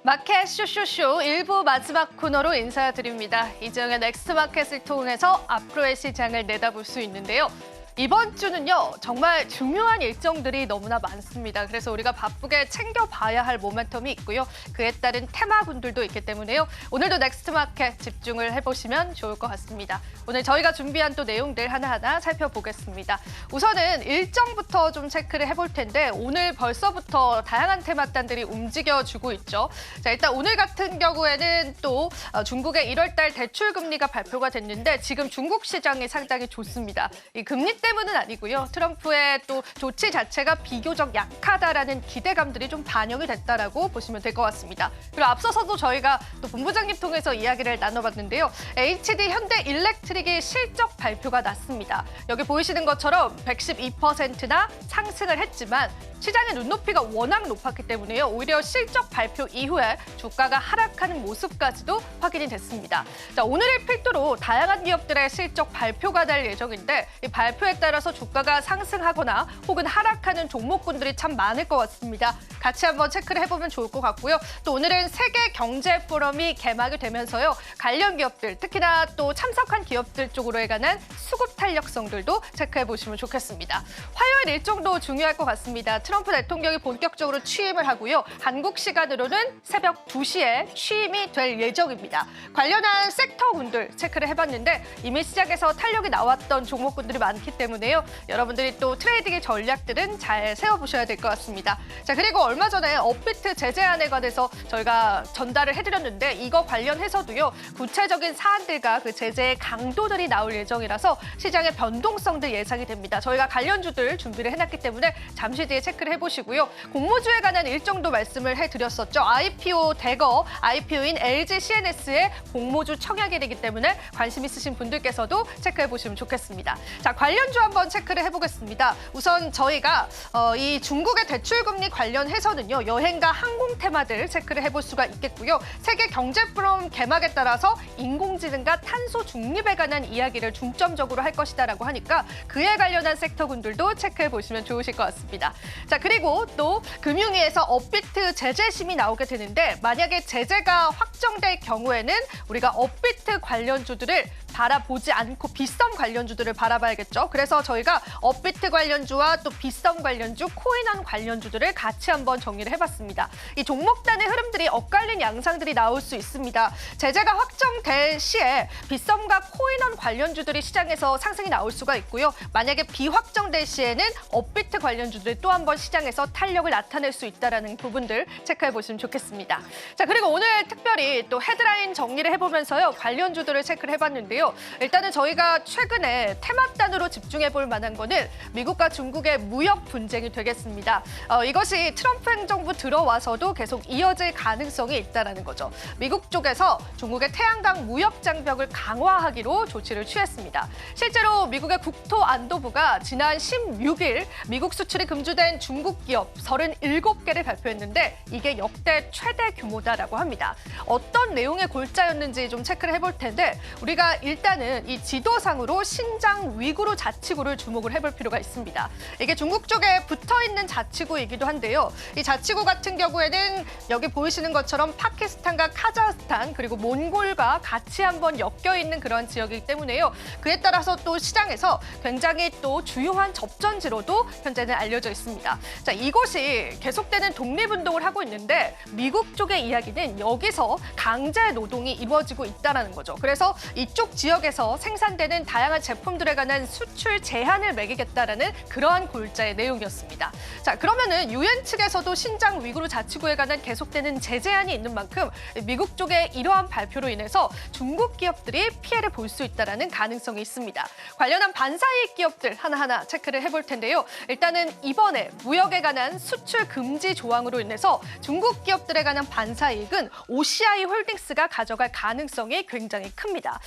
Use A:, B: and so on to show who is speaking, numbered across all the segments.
A: 마켓 쇼쇼쇼 1부 마지막 코너로 인사드립니다. 이정현 넥스트마켓을 통해서 앞으로의 시장을 내다볼 수 있는데요. 이번 주는요, 정말 중요한 일정들이 너무나 많습니다. 그래서 우리가 바쁘게 챙겨봐야 할 모멘텀이 있고요. 그에 따른 테마군들도 있기 때문에요. 오늘도 넥스트마켓 집중을 해보시면 좋을 것 같습니다. 오늘 저희가 준비한 또 내용들 하나하나 살펴보겠습니다. 우선은 일정부터 좀 체크를 해볼 텐데 오늘 벌써부터 다양한 테마단들이 움직여주고 있죠. 자, 일단 오늘 같은 경우에는 또 중국의 1월달 대출 금리가 발표가 됐는데 지금 중국 시장이 상당히 좋습니다. 이 금리 때문은 아니고요. 트럼프의 또 조치 자체가 비교적 약하다라는 기대감들이 좀 반영이 됐다라고 보시면 될 것 같습니다. 그리고 앞서서도 저희가 또 본부장님 통해서 이야기를 나눠봤는데요. HD 현대 일렉트릭이 실적 발표가 났습니다. 여기 보이시는 것처럼 112%나 상승을 했지만 시장의 눈높이가 워낙 높았기 때문에요. 오히려 실적 발표 이후에 주가가 하락하는 모습까지도 확인이 됐습니다. 자, 오늘을 필두로 다양한 기업들의 실적 발표가 날 예정인데 이 발표에 따라서 주가가 상승하거나 혹은 하락하는 종목군들이 참 많을 것 같습니다. 같이 한번 체크를 해보면 좋을 것 같고요. 또 오늘은 세계 경제 포럼이 개막이 되면서요. 관련 기업들, 특히나 또 참석한 기업들 쪽으로에 관한 수급 탄력성들도 체크해 보시면 좋겠습니다. 화요일 일정도 중요할 것 같습니다. 트럼프 대통령이 본격적으로 취임을 하고요. 한국 시간으로는 새벽 2시에 취임이 될 예정입니다. 관련한 섹터군들 체크를 해봤는데 이미 시장에서 탄력이 나왔던 종목군들이 많기 때문에요. 여러분들이 또 트레이딩의 전략들은 잘 세워보셔야 될 것 같습니다. 자, 그리고 얼마 전에 업비트 제재안에 관해서 저희가 전달을 해드렸는데 이거 관련해서도요. 구체적인 사안들과 그 제재의 강도들이 나올 예정이라서 시장의 변동성들 예상이 됩니다. 저희가 관련주들 준비를 해놨기 때문에 잠시 뒤에 체크를 해보시고요. 공모주에 관한 일정도 말씀을 해드렸었죠. IPO 대거, IPO인 LG CNS의 공모주 청약일이기 때문에 관심 있으신 분들께서도 체크해보시면 좋겠습니다. 자, 관련주 한번 체크를 해보겠습니다. 우선 저희가 이 중국의 대출금리 관련해서는요. 여행과 항공 테마들 체크를 해볼 수가 있겠고요. 세계 경제 포럼 개막에 따라서 인공지능과 탄소 중립에 관한 이야기를 중점적으로 할 것이다라고 하니까 그에 관련한 섹터군들도 체크해보시면 좋으실 것 같습니다. 자, 그리고 또 금융위에서 업비트 제재심이 나오게 되는데 만약에 제재가 확정될 경우에는 우리가 업비트 관련주들을 바라보지 않고 빗썸 관련주들을 바라봐야겠죠. 그래서 저희가 업비트 관련주와 또 빗썸 관련주, 코인원 관련주들을 같이 한번 정리를 해봤습니다. 이 종목단의 흐름들이 엇갈린 양상들이 나올 수 있습니다. 제재가 확정될 시에 빗썸과 코인원 관련주들이 시장에서 상승이 나올 수가 있고요. 만약에 비확정될 시에는 업비트 관련주들이 또 한 번 시장에서 탄력을 나타낼 수 있다는 부분들 체크해 보시면 좋겠습니다. 자, 그리고 오늘 특별히 또 헤드라인 정리를 해보면서요. 관련주들을 체크를 해봤는데요. 일단은 저희가 최근에 테마단으로 집중해 볼 만한 거는 미국과 중국의 무역 분쟁이 되겠습니다. 이것이 트럼프 행정부 들어와서도 계속 이어질 가능성이 있다는 거죠. 미국 쪽에서 중국의 태양광 무역 장벽을 강화하기로 조치를 취했습니다. 실제로 미국의 국토안보부가 지난 16일 미국 수출이 금주된 중국 기업 37개를 발표했는데 이게 역대 최대 규모다라고 합니다. 어떤 내용의 골자였는지 좀 체크를 해볼 텐데 우리가 일단은 이 지도상으로 신장 위구르 자치구를 주목을 해볼 필요가 있습니다. 이게 중국 쪽에 붙어있는 자치구이기도 한데요. 이 자치구 같은 경우에는 여기 보이시는 것처럼 파키스탄과 카자흐스탄 그리고 몽골과 같이 한번 엮여있는 그런 지역이기 때문에요. 그에 따라서 또 시장에서 굉장히 또 주요한 접전지로도 현재는 알려져 있습니다. 자, 이곳이 계속되는 독립운동을 하고 있는데 미국 쪽의 이야기는 여기서 강제 노동이 이루어지고 있다는 거죠. 그래서 이쪽 지역에서 생산되는 다양한 제품들에 관한 수출 제한을 매기겠다라는 그러한 골자의 내용이었습니다. 자, 그러면은 유엔 측에서도 신장 위구르 자치구에 관한 계속되는 제재안이 있는 만큼 미국 쪽의 이러한 발표로 인해서 중국 기업들이 피해를 볼 수 있다는 가능성이 있습니다. 관련한 반사이익 기업들 하나하나 체크를 해볼 텐데요. 일단은 이번에 무역에 관한 수출 금지 조항으로 인해서 중국 기업들에 관한 반사이익은 OCI 홀딩스가 가져갈 가능성이 굉장히 큽니다.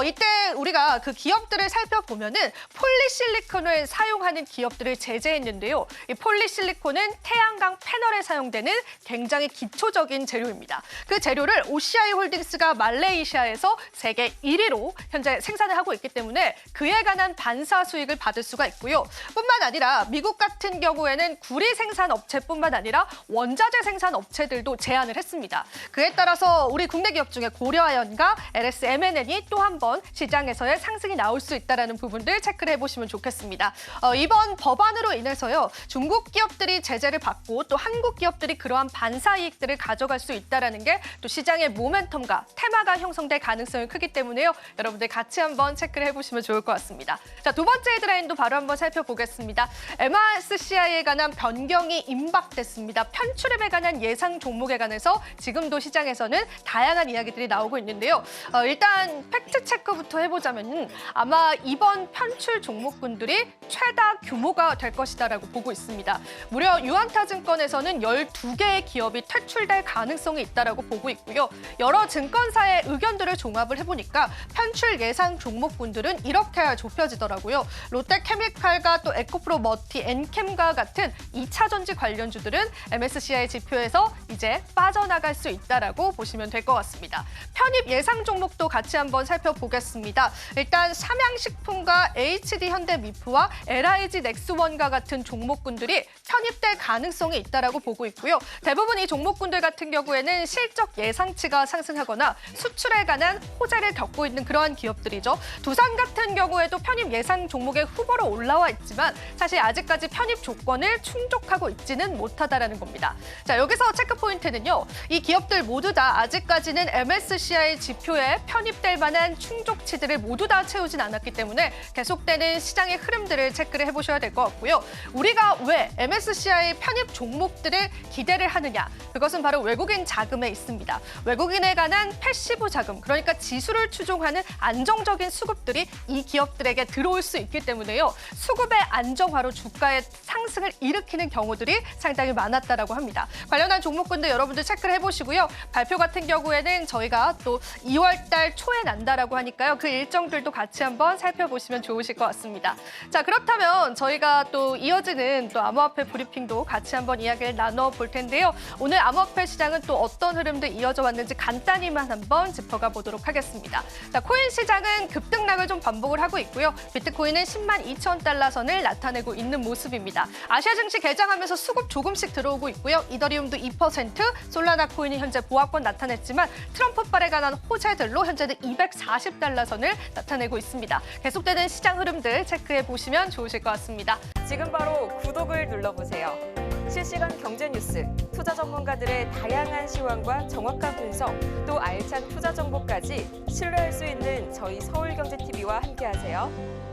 A: 이때 우리가 그 기업들을 살펴보면은 폴리실리콘을 사용하는 기업들을 제재했는데요. 이 폴리실리콘은 태양광 패널에 사용되는 굉장히 기초적인 재료입니다. 그 재료를 OCI 홀딩스가 말레이시아에서 세계 1위로 현재 생산을 하고 있기 때문에 그에 관한 반사 수익을 받을 수가 있고요. 뿐만 아니라 미국 같은 경우에는 구리 생산 업체뿐만 아니라 원자재 생산 업체들도 제한을 했습니다. 그에 따라서 우리 국내 기업 중에 고려아연과 LS MNN이 또 한 번 시장에서의 상승이 나올 수 있다는 부분들 체크를 해보시면 좋겠습니다. 이번 법안으로 인해서요. 중국 기업들이 제재를 받고 또 한국 기업들이 그러한 반사 이익들을 가져갈 수 있다는 게 또 시장의 모멘텀과 테마가 형성될 가능성이 크기 때문에요. 여러분들 같이 한번 체크를 해보시면 좋을 것 같습니다. 자, 두 번째 헤드라인도 바로 한번 살펴보겠습니다. MSCI에 관한 변경이 임박됐습니다. 편출입에 관한 예상 종목에 관해서 지금도 시장에서는 다양한 이야기들이 나오고 있는데요. 일단 팩트 체크부터 해보자면 아마 이번 편출 종목군들이 최다 규모가 될 것이다라고 보고 있습니다. 무려 유한타증권에서는 12개의 기업이 퇴출될 가능성이 있다라고 보고 있고요. 여러 증권사의 의견들을 종합을 해보니까 편출 예상 종목군들은 이렇게 좁혀지더라고요. 롯데케미칼과 또 에코프로 머티, 엔캠과 같은 2차 전지 관련주들은 MSCI 지표에서 이제 빠져나갈 수 있다라고 보시면 될 것 같습니다. 편입 예상 종목도 같이 한번 살펴보겠습니다. 일단 삼양식품과 HD현대미프와 LIG 넥스원과 같은 종목군들이 편입될 가능성이 있다라고 보고 있고요. 대부분 이 종목군들 같은 경우에는 실적 예상치가 상승하거나 수출에 관한 호재를 겪고 있는 그러한 기업들이죠. 두산 같은 경우에도 편입 예상 종목의 후보로 올라와 있지만 사실 아직까지 편입 조건을 충족하고 있지는 못하다라는 겁니다. 자, 여기서 체크 포인트는요. 이 기업들 모두 다 아직까지는 MSCI 지표에 편입될 만한 충족치들을 모두 다 채우진 않았기 때문에 계속되는 시장의 흐름들을 체크를 해보셔야 될 것 같고요. 우리가 왜 MSCI 편입 종목들을 기대를 하느냐? 그것은 바로 외국인 자금에 있습니다. 외국인에 관한 패시브 자금, 그러니까 지수를 추종하는 안정적인 수급들이 이 기업들에게 들어올 수 있기 때문에요. 수급의 안정화로 주가의 상승을 일으키는 경우들이 상당히 많았다라고 합니다. 관련한 종목군들 여러분들 체크를 해보시고요. 발표 같은 경우에는 저희가 또 2월 달 초에 난다라고 하니까요. 그 일정들도 같이 한번 살펴보시면 좋으실 것 같습니다. 자, 그렇다면 저희가 또 이어지는 또 암호화폐 브리핑도 같이 한번 이야기를 나눠볼 텐데요. 오늘 암호화폐 시장은 또 어떤 흐름들 이어져 왔는지 간단히만 한번 짚어가 보도록 하겠습니다. 자, 코인 시장은 급등락을 좀 반복을 하고 있고요. 비트코인은 10만 2천 달러 선을 나타내고 있는 모습입니다. 아시아 증시 개장하면서 수급 조금씩 들어오고 있고요. 이더리움도 2%, 솔라나 코인이 현재 보합권 나타냈지만 트럼프발에 관한 호재들로 현재는 240달러 선을 나타내고 있습니다. 계속되는 시장 흐름들 체크해 보시면 좋으실 것 같습니다.
B: 지금 바로 구독을 눌러보세요. 실시간 경제 뉴스, 투자 전문가들의 다양한 시황과 정확한 분석, 또 알찬 투자 정보까지 신뢰할 수 있는 저희 서울경제TV와 함께하세요.